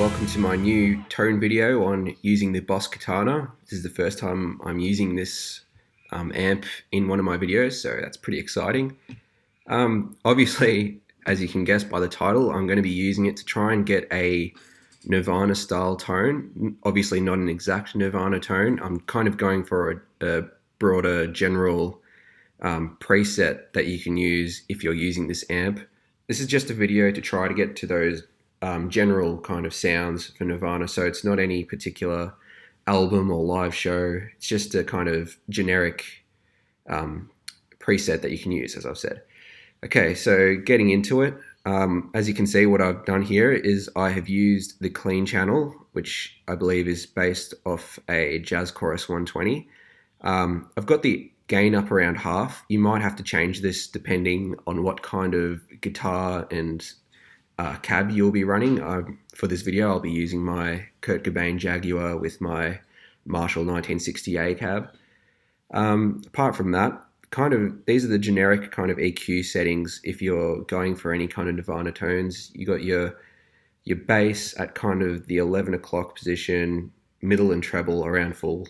welcome to my new tone video on using the Boss Katana. This is the first time I'm using this amp in one of my videos, so that's pretty exciting. Obviously, as you can guess by the title, I'm going to be using it to try and get a Nirvana style tone. Obviously not an exact Nirvana tone. I'm kind of going for a broader general preset that you can use if you're using this amp. This is just a video to try to get to those general kind of sounds for Nirvana, so it's not any particular album or live show. It's just a kind of generic preset that you can use, as I've said. Okay, so getting into it, as you can see, what I've done here is I have used the clean channel, which I believe is based off a Jazz Chorus 120. I've got the gain up around half. You might have to change this depending on what kind of guitar and cab you'll be running. For this video, I'll be using my Cobain Jaguar with my Marshall 1960A cab. Apart from that, these are the generic kind of EQ settings if you're going for any kind of Nirvana tones. You got your bass at kind of the 11 o'clock position, middle and treble around full.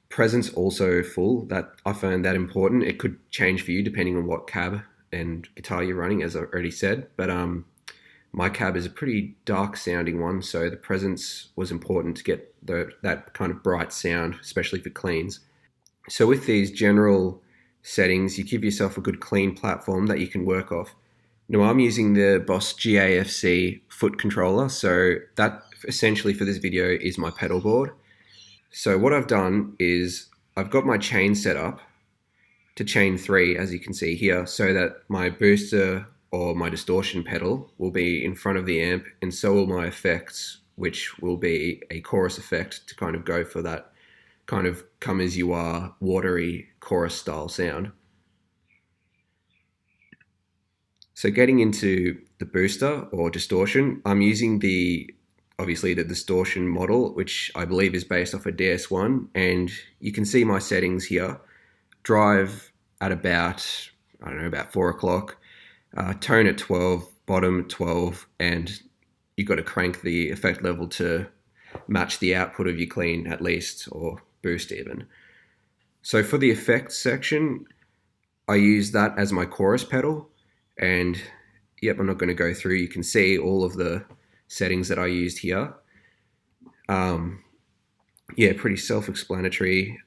Presence also full. That I find that important. It could change for you depending on what cab and guitar you're running, as I already said, but my cab is a pretty dark sounding one, so the presence was important to get that kind of bright sound, especially for cleans. So with these general settings, you give yourself a good clean platform that you can work off. Now I'm using the Boss GAFC foot controller, so that essentially for this video is my pedal board. So what I've done is I've got my chain set up to chain 3, as you can see here, so that my booster or my distortion pedal will be in front of the amp, and so will my effects, which will be a chorus effect to kind of go for that kind of come as you are, watery chorus style sound. So getting into the booster or distortion, I'm using obviously the distortion model, which I believe is based off a DS1, and you can see my settings here. Drive at about 4 o'clock, tone at 12, bottom 12, and you've got to crank the effect level to match the output of your clean at least, or boost even. So for the effects section, I use that as my chorus pedal, and yep, I'm not going to go through. You can see all of the settings that I used here. Yeah, pretty self-explanatory.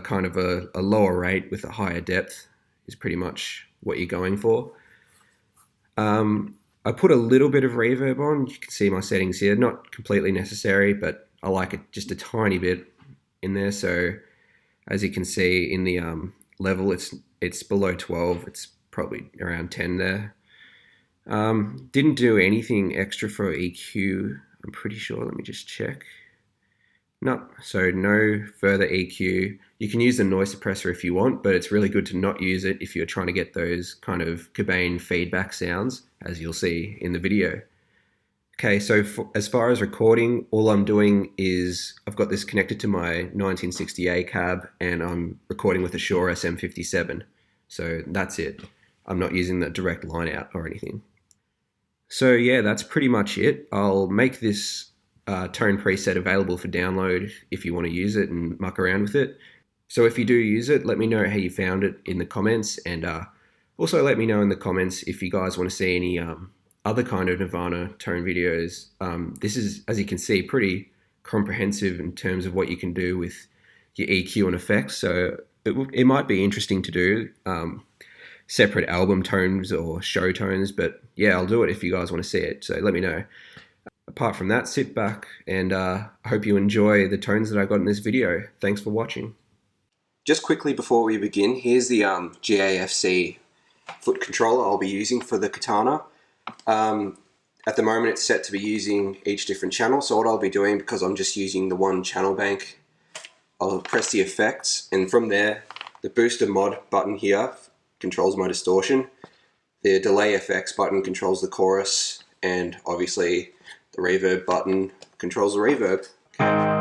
Kind of a lower rate with a higher depth is pretty much what you're going for. I put a little bit of reverb on. You can see my settings here, not completely necessary, but I like it just a tiny bit in there. So as you can see in the level, it's below 12. It's probably around 10 there. Didn't do anything extra for EQ, I'm pretty sure. Let me just check. No, so no further EQ. You can use the noise suppressor if you want, but it's really good to not use it if you're trying to get those kind of Cobain feedback sounds, as you'll see in the video. Okay, so as far as recording, all I'm doing is I've got this connected to my 1960A cab, and I'm recording with a Shure SM57. So that's it. I'm not using the direct line out or anything. So yeah, that's pretty much it. I'll make this tone preset available for download if you want to use it and muck around with it. So if you do use it, let me know how you found it in the comments, and also let me know in the comments if you guys want to see any other kind of Nirvana tone videos. This is, as you can see, pretty comprehensive in terms of what you can do with your EQ and effects, so it might be interesting to do separate album tones or show tones, but yeah, I'll do it if you guys want to see it, so let me know. Apart from that, sit back and I hope you enjoy the tones that I got in this video. Thanks for watching. Just quickly before we begin, here's the GAFC foot controller I'll be using for the Katana. At the moment it's set to be using each different channel, so what I'll be doing, because I'm just using the one channel bank, I'll press the effects, and from there the booster mod button here controls my distortion, the delay effects button controls the chorus, and obviously the reverb button controls the reverb. Okay.